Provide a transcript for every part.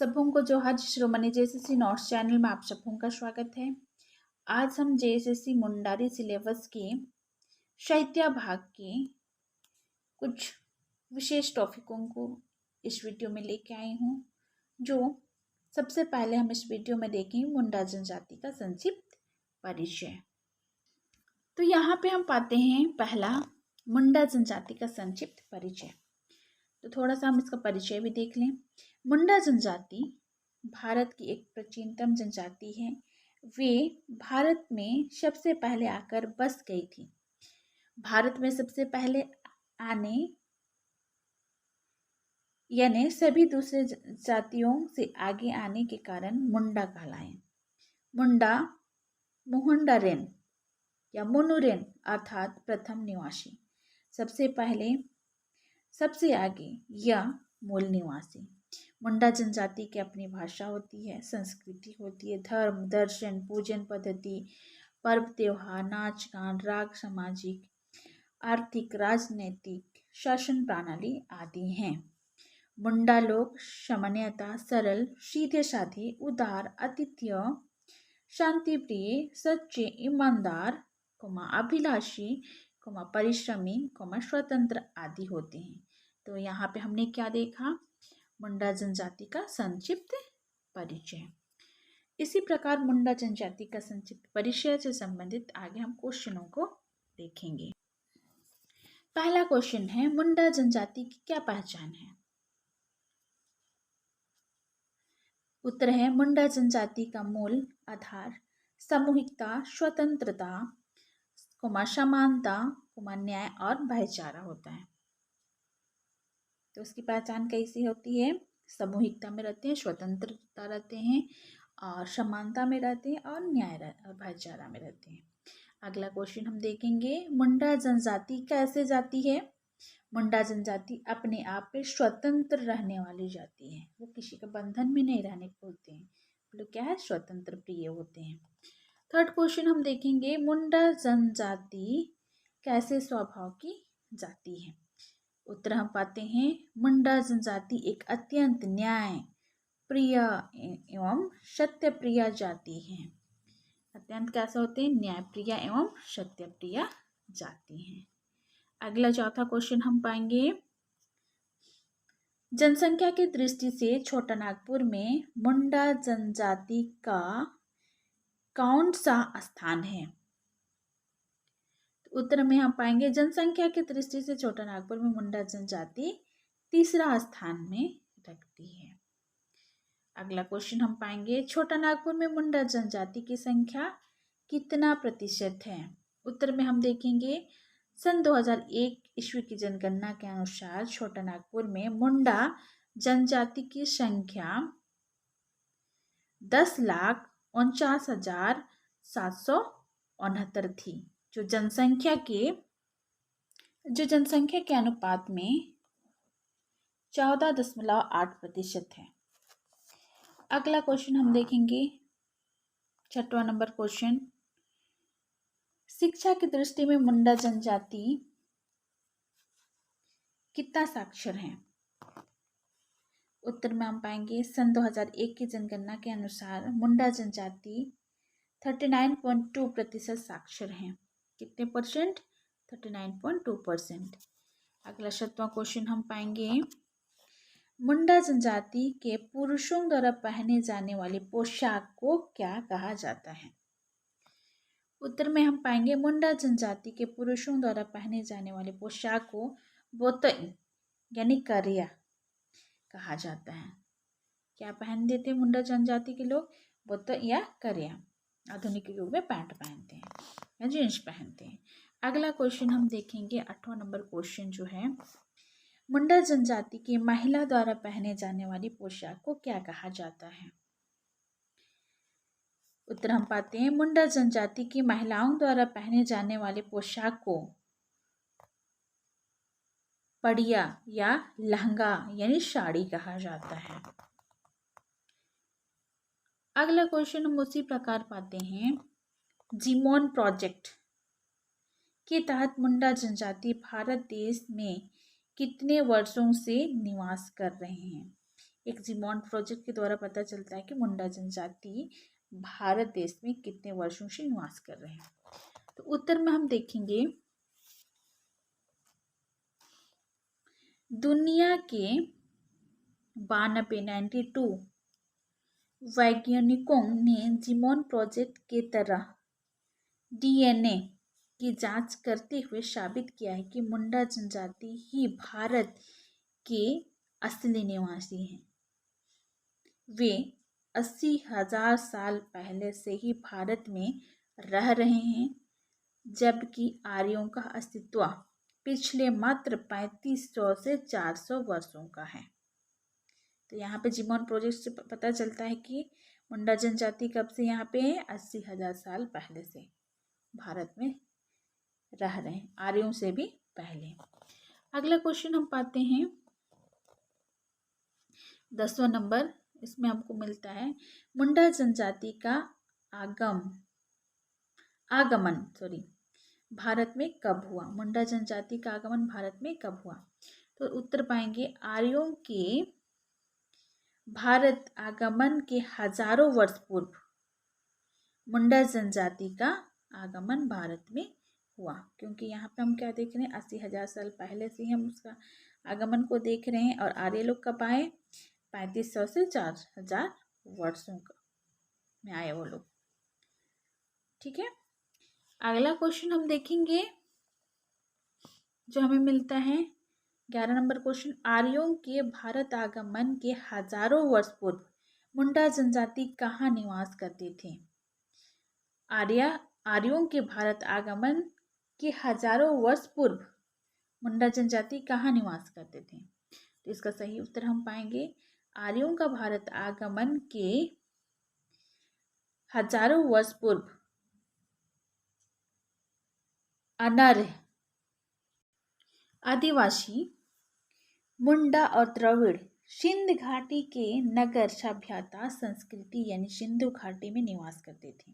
सबों को जोहार। शिरोमणि जेएसएससी नोट्स चैनल में आप सबों का स्वागत है। आज हम जेएसएससी मुंडारी सिलेबस के साहित्य भाग के कुछ विशेष टॉपिकों को इस वीडियो में लेके आई हूँ। जो सबसे पहले हम इस वीडियो में देखेंगे मुंडा जनजाति का संक्षिप्त परिचय। तो यहाँ पे हम पाते हैं पहला मुंडा जनजाति का संक्षिप्त परिचय। तो थोड़ा सा हम इसका परिचय भी देख लें। मुंडा जनजाति भारत की एक प्राचीनतम जनजाति है। वे भारत में सबसे पहले आकर बस गई थी। भारत में सबसे पहले आने यानी सभी दूसरे जातियों से आगे आने के कारण मुंडा कहलाए। मुंडा मुहुंडरेन या मुनुरेन अर्थात प्रथम निवासी, सबसे पहले, सबसे आगे या मूल निवासी। मुंडा जनजाति की अपनी भाषा होती है, संस्कृति होती है, धर्म, दर्शन, पूजन पद्धति, पर्व त्योहार, नाच गान, राग, सामाजिक, आर्थिक, राजनीतिक, शासन प्रणाली आदि हैं। मुंडा लोग सामान्यतः सरल, सीधे साधे, उदार, आतिथ्य, शांति प्रिय, सच्चे, ईमानदार, अभिलाषी, परिश्रमी, स्वतंत्र आदि होते हैं। तो यहाँ पे हमने क्या देखा? मुंडा जनजाति का संक्षिप्त परिचय। इसी प्रकार मुंडा जनजाति का संक्षिप्त परिचय से संबंधित आगे हम क्वेश्चनों को देखेंगे। पहला क्वेश्चन है, मुंडा जनजाति की क्या पहचान है? उत्तर है, मुंडा जनजाति का मूल आधार सामूहिकता, स्वतंत्रता, समानता, न्याय और भाईचारा होता है। तो उसकी पहचान कैसी होती है? सामूहिकता में रहते हैं, स्वतंत्रता रहते हैं और समानता में रहते हैं और न्याय और भाईचारा में रहते हैं। अगला क्वेश्चन हम देखेंगे, मुंडा जनजाति कैसे जाति है? मुंडा जनजाति अपने आप में स्वतंत्र रहने वाली जाति है। वो किसी के बंधन में नहीं रहने बोलते हैं, लोग क्या है, स्वतंत्र प्रिय होते हैं। थर्ड क्वेश्चन हम देखेंगे, मुंडा जनजाति कैसे स्वभाव की जाति है? उत्तर हम पाते हैं, मुंडा जनजाति एक अत्यंत न्याय प्रिय एवं सत्य प्रिय जाति है। अत्यंत कैसे होते हैं? न्याय प्रिय एवं सत्य प्रिय जाति है। अगला चौथा क्वेश्चन हम पाएंगे, जनसंख्या की दृष्टि से छोटा नागपुर में मुंडा जनजाति का कौन सा स्थान है? उत्तर में हम पाएंगे, जनसंख्या की दृष्टि से छोटा नागपुर में मुंडा जनजाति तीसरा स्थान में रखती है। अगला क्वेश्चन हम पाएंगे, छोटा नागपुर में मुंडा जनजाति की संख्या कितना प्रतिशत है? उत्तर में हम देखेंगे, सन 2001 ईस्वी की जनगणना के अनुसार छोटा नागपुर में मुंडा जनजाति की संख्या 10,49,769 थी, जो जनसंख्या के अनुपात में 14.8% है। अगला क्वेश्चन हम देखेंगे, छठवां नंबर क्वेश्चन, शिक्षा की दृष्टि में मुंडा जनजाति कितना साक्षर है? उत्तर में हम पाएंगे, सन 2001 की जनगणना के अनुसार मुंडा जनजाति 39.2% साक्षर हैं। कितने परसेंट? 39.2%। अगला 7वां क्वेश्चन हम पाएंगे, मुंडा जनजाति के पुरुषों द्वारा पहने जाने वाली पोशाक को क्या कहा जाता है? उत्तर में हम पाएंगे, मुंडा जनजाति के पुरुषों द्वारा पहने जाने वाली पोशाक को बोतई यानी करिया कहा जाता है। क्या पहन देते हैं मुंडा जनजाति के लोग? बोतई या करिया। आधुनिक युग में पैंट पहनते हैं या जींस पहनते हैं। अगला क्वेश्चन हम देखेंगे, 8वां नंबर क्वेश्चन जो है, मुंडा जनजाति की महिला द्वारा पहने जाने वाली पोशाक को क्या कहा जाता है? उत्तर हम पाते हैं, मुंडा जनजाति की महिलाओं द्वारा पहने जाने वाली पोशाक को पड़िया या लहंगा यानी साड़ी कहा जाता है। अगला क्वेश्चन हम उसी प्रकार पाते हैं, जिमोन प्रोजेक्ट के तहत मुंडा जनजाति भारत देश में कितने वर्षों से निवास कर रहे हैं? एक जिमोन प्रोजेक्ट के द्वारा पता चलता है कि मुंडा जनजाति भारत देश में कितने वर्षों से निवास कर रहे हैं। तो उत्तर में हम देखेंगे दुनिया के 92 वैज्ञानिकों ने जिमोन प्रोजेक्ट के तरह डीएनए की जांच करते हुए साबित किया है कि मुंडा जनजाति ही भारत के असली निवासी हैं। वे 80,000 साल पहले से ही भारत में रह रहे हैं, जबकि आर्यों का अस्तित्व पिछले मात्र 3500 से 400 वर्षों का है। तो यहाँ पे जिमोन प्रोजेक्ट से पता चलता है कि मुंडा जनजाति कब से यहाँ पे 80,000 साल पहले से भारत में रह रहे हैं, आर्यों से भी पहले। अगला क्वेश्चन हम पाते हैं 10वां नंबर। इसमें हमको मिलता है मुंडा जनजाति का आगमन भारत में कब हुआ। मुंडा जनजाति का आगमन भारत में कब हुआ? तो उत्तर पाएंगे आर्यों के भारत आगमन के हजारों वर्ष पूर्व मुंडा जनजाति का आगमन भारत में हुआ। क्योंकि यहाँ पे हम क्या देख रहे हैं, 80,000 साल पहले से हम उसका आगमन को देख रहे हैं। और आर्य लोग कब आए? 3500 से 4000 वर्षों का में आए वो लोग। ठीक है, अगला क्वेश्चन हम देखेंगे जो हमें मिलता है 11 नंबर क्वेश्चन। आर्यों के भारत आगमन के हजारों वर्ष पूर्व मुंडा जनजाति कहाँ निवास करते थे? आर्यों के भारत आगमन के हजारों वर्ष पूर्व मुंडा जनजाति कहाँ निवास करते थे? तो इसका सही उत्तर हम पाएंगे आर्यों का भारत आगमन के हजारों वर्ष पूर्व अनार्य आदिवासी मुंडा और द्रविड़ सिंध घाटी के नगर सभ्यता संस्कृति यानी सिंधु घाटी में निवास करते थे।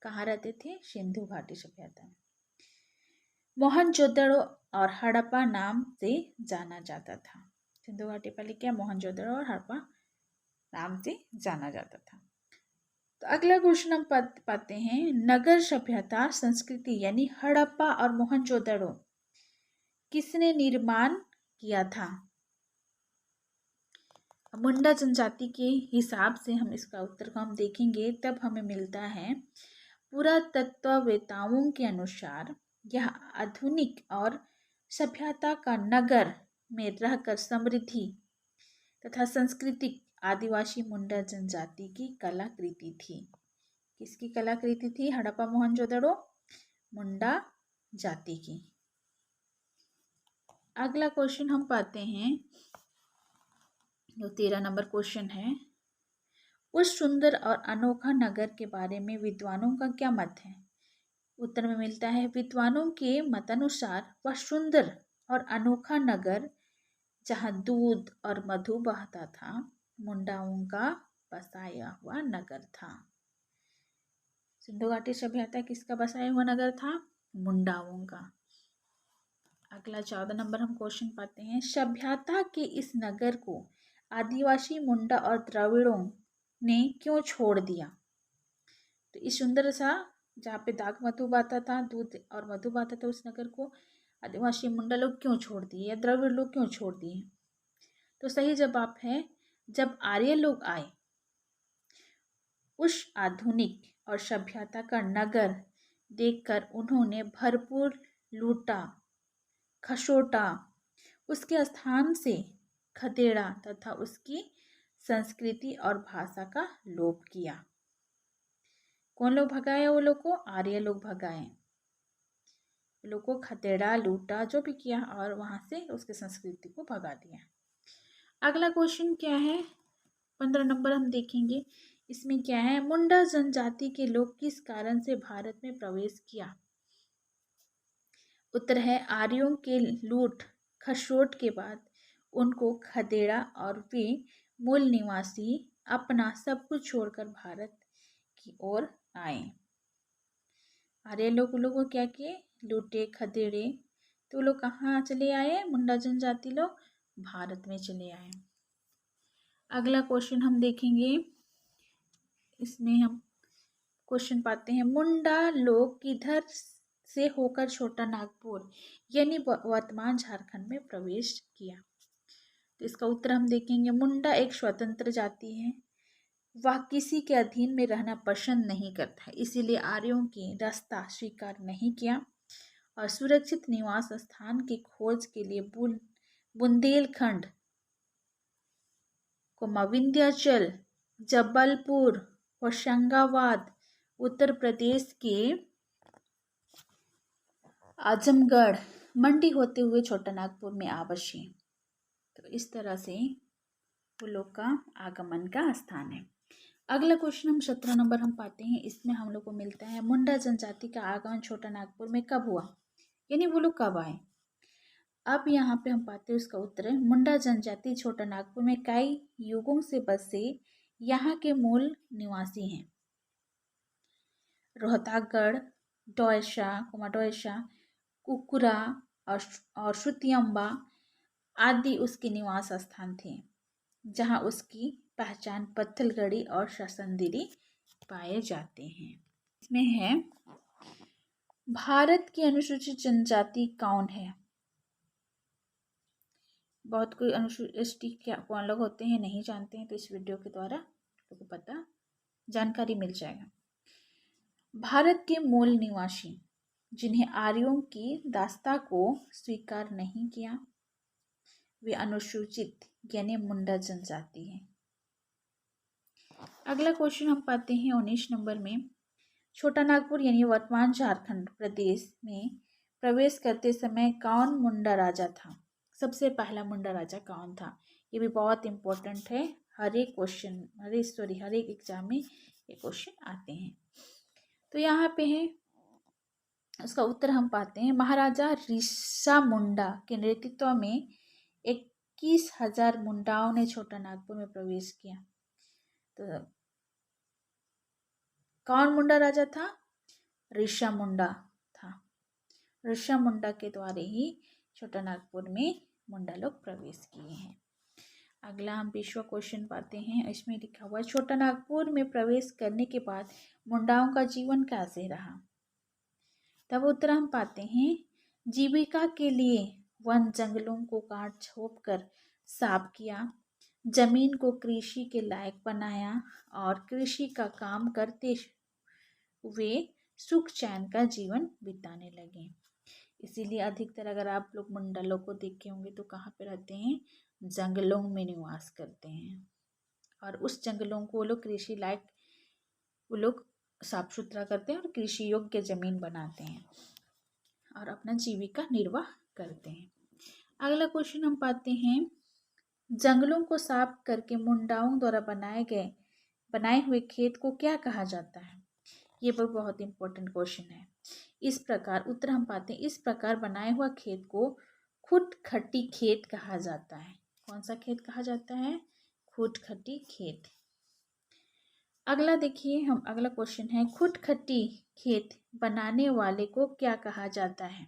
कहाँ रहते थे? सिंधु घाटी सभ्यता में। मोहनजोदड़ो और हड़प्पा नाम से जाना जाता था। सिंधु घाटी पहले क्या? मोहनजोदड़ो और हड़प्पा नाम से जाना जाता था। तो अगला क्वेश्चन हम पाते हैं नगर सभ्यता संस्कृति यानी हड़प्पा और मोहनजोदड़ो किसने निर्माण किया था? मुंडा जनजाति के हिसाब से हम इसका उत्तर को हम देखेंगे तब हमें मिलता है पुरातत्ववेताओं के अनुसार यह आधुनिक और सभ्यता का नगर में रहकर समृद्धि तथा सांस्कृतिक आदिवासी मुंडा जनजाति की कलाकृति थी। किसकी कलाकृति थी? हड़प्पा मोहनजोदड़ो मुंडा जाति की। अगला क्वेश्चन हम पाते हैं जो 13 नंबर क्वेश्चन है। उस सुंदर और अनोखा नगर के बारे में विद्वानों का क्या मत है? उत्तर में मिलता है विद्वानों के मतानुसार वह सुंदर और अनोखा नगर जहाँ दूध और मधु बहता था मुंडाओं का बसाया हुआ नगर था। सिंधु घाटी सभ्यता किसका बसाया हुआ नगर था? मुंडाओं का। अगला 14 नंबर हम क्वेश्चन पाते हैं सभ्यता के इस नगर को आदिवासी मुंडा और द्रविड़ों ने क्यों छोड़ दिया? तो इस सुंदर सा जहाँ पे दाग मधु बहता था, दूध और मधु बहता था, उस नगर को आदिवासी मुंडा लोग क्यों छोड़ दिए या द्रविड़ लोग क्यों छोड़ दिए? तो सही जवाब है जब आर्य लोग आए उस आधुनिक और सभ्यता का नगर देखकर उन्होंने भरपूर लूटा खसोटा, उसके स्थान से खदेड़ा तथा उसकी संस्कृति और भाषा का लोप किया। कौन लोग भगाए? वो लोग को आर्य लोग भगाए। लोग को खदेड़ा लूटा जो भी किया और वहां से उसकी संस्कृति को भगा दिया। अगला क्वेश्चन क्या है 15 नंबर हम देखेंगे। इसमें क्या है मुंडा जनजाति के लोग किस कारण से भारत में प्रवेश किया? उत्तर है आर्यों के लूट खसोट के बाद उनको खदेड़ा और वे मूल निवासी अपना सब कुछ छोड़कर भारत की ओर आए। आर्य लोगों को क्या किए? लूटे खदेड़े। तो लोग कहाँ चले आए? मुंडा जनजाति लोग भारत में चले आए। अगला क्वेश्चन हम देखेंगे, इसमें हम क्वेश्चन पाते हैं, मुंडा लोग किधर से होकर छोटा नागपुर यानी वर्तमान झारखंड में प्रवेश किया? तो इसका उत्तर हम देखेंगे, मुंडा एक स्वतंत्र जाति है। वह किसी के अधीन में रहना पसंद नहीं करता, इसीलिए आर्यों की रास्ता स्वीकार नहीं किया और सुरक्षित निवास स्थान की खोज के लिए बुंदेलखंड, विंध्याचल, जबलपुर, होशंगाबाद, उत्तर प्रदेश के आजमगढ़, मंडी होते हुए छोटा नागपुर में आ बसे। तो इस तरह से वो लोग का आगमन का स्थान है। अगला क्वेश्चन हम 17 नंबर हम पाते हैं, इसमें हम लोग को मिलता है, मुंडा जनजाति का आगमन छोटा नागपुर में कब हुआ, यानी वो लोग कब आए। अब यहाँ पे हम पाते हैं उसका उत्तर है, मुंडा जनजाति छोटा नागपुर में कई युगों से बसे यहाँ के मूल निवासी हैं। रोहतागढ़, डोयसा, कुकुरा और श्रुतियम्बा आदि उसके निवास स्थान थे, जहाँ उसकी पहचान पत्थलगढ़ी और शासनदिरी पाए जाते हैं। इसमें है, भारत की अनुसूचित जनजाति कौन है? बहुत कोई अनुसूचित एसटी क्या कौन लोग होते हैं नहीं जानते हैं, तो इस वीडियो के द्वारा आपको पता जानकारी मिल जाएगा। भारत के मूल निवासी जिन्हें आर्यों की दास्ता को स्वीकार नहीं किया, वे अनुसूचित यानी मुंडा जनजाति है। अगला क्वेश्चन हम पाते हैं 19 नंबर में, छोटा नागपुर यानी वर्तमान झारखंड प्रदेश में प्रवेश करते समय कौन मुंडा राजा था? सबसे पहला मुंडा राजा कौन था? ये भी बहुत इंपॉर्टेंट है, हर एक एग्जाम में ये क्वेश्चन आते हैं। तो यहाँ पे है, उसका उत्तर हम पाते हैं, महाराजा ऋषा मुंडा के नेतृत्व में 21,000 मुंडाओं ने छोटा नागपुर में प्रवेश किया। तो कौन मुंडा राजा था? ऋषा मुंडा था। ऋषा मुंडा के द्वारा ही छोटा नागपुर में मुंडा लोग प्रवेश किए हैं। अगला हम 20वां क्वेश्चन पाते हैं, इसमें लिखा हुआ है, छोटा नागपुर में प्रवेश करने के बाद मुंडाओं का जीवन कैसे रहा? तब उत्तर हम पाते हैं, जीविका के लिए वन जंगलों को काट छोप कर साफ किया, जमीन को कृषि के लायक बनाया और कृषि का काम करते हुए सुख चैन का जीवन बिताने लगे। इसीलिए अधिकतर अगर आप लोग मुंडा लोग को देखे होंगे तो कहाँ पे रहते हैं? जंगलों में निवास करते हैं, और उस जंगलों को वो लोग कृषि लायक वो लोग साफ सुथरा करते हैं और कृषि योग्य जमीन बनाते हैं और अपना जीविका निर्वाह करते हैं। अगला क्वेश्चन हम पाते हैं, जंगलों को साफ करके मुंडाओं द्वारा बनाए हुए खेत को क्या कहा जाता है? ये बहुत इंपॉर्टेंट क्वेश्चन है। इस प्रकार उत्तर हम पाते हैं, इस प्रकार बनाया हुआ खेत को खुटखटी खेत कहा जाता है। कौन सा खेत कहा जाता है? खुटखटी खेत। अगला देखिए, हम अगला क्वेश्चन है, खुटखटी खेत बनाने वाले को क्या कहा जाता है?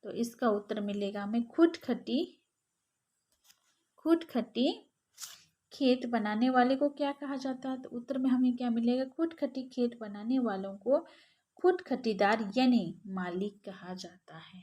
तो इसका उत्तर मिलेगा हमें, खुटखटी खेत बनाने वाले को क्या कहा जाता है? तो उत्तर में हमें क्या मिलेगा? खुटखटी खेत बनाने वालों को खुटखटीदार यानी मालिक कहा जाता है।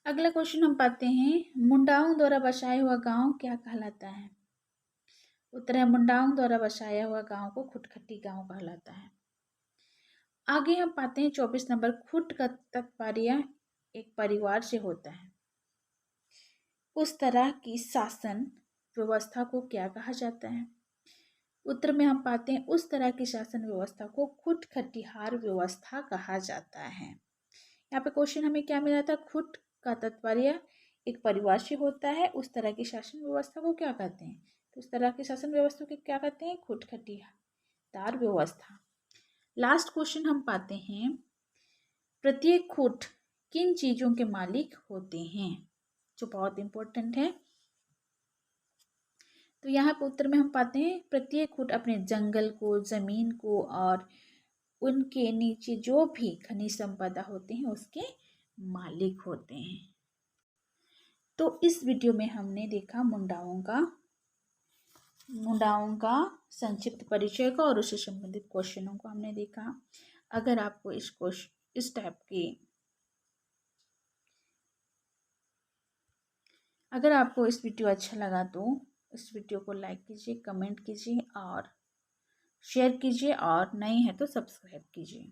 अगला क्वेश्चन हम पाते हैं, मुंडाओं द्वारा बसाया हुआ गांव क्या कहलाता है? उत्तर है, मुंडाओं द्वारा बसाया हुआ गांव को खुटखटी गांव कहलाता है। आगे हम पाते हैं 24 नंबर, खुट का तात्पर्य एक परिवार से होता है, उस तरह की शासन व्यवस्था को क्या कहा जाता है? उत्तर में हम पाते हैं, उस तरह की शासन व्यवस्था को खुटखटीहार व्यवस्था कहा जाता है। यहाँ पे क्वेश्चन हमें क्या मिला था? खुट का तात्पर्य एक परिवार से होता है, उस तरह की शासन व्यवस्था को क्या कहते हैं? तो उस तरह की शासन व्यवस्था को क्या कहते हैं? खुटखटीदार व्यवस्था। लास्ट क्वेश्चन हम पाते हैं, प्रत्येक खुट किन चीजों के मालिक होते हैं? जो बहुत इंपॉर्टेंट है। तो यहाँ पे उत्तर में हम पाते हैं, प्रत्येक खुट अपने जंगल को, जमीन को और उनके नीचे जो भी खनिज संपदा होते हैं उसके मालिक होते हैं। तो इस वीडियो में हमने देखा मुंडाओं का मुंडाओं का संक्षिप्त परिचय को और उससे संबंधित क्वेश्चनों को हमने देखा। अगर आपको इस टाइप के अगर आपको इस वीडियो अच्छा लगा तो इस वीडियो को लाइक कीजिए, कमेंट कीजिए और शेयर कीजिए, और नए हैं तो सब्सक्राइब कीजिए।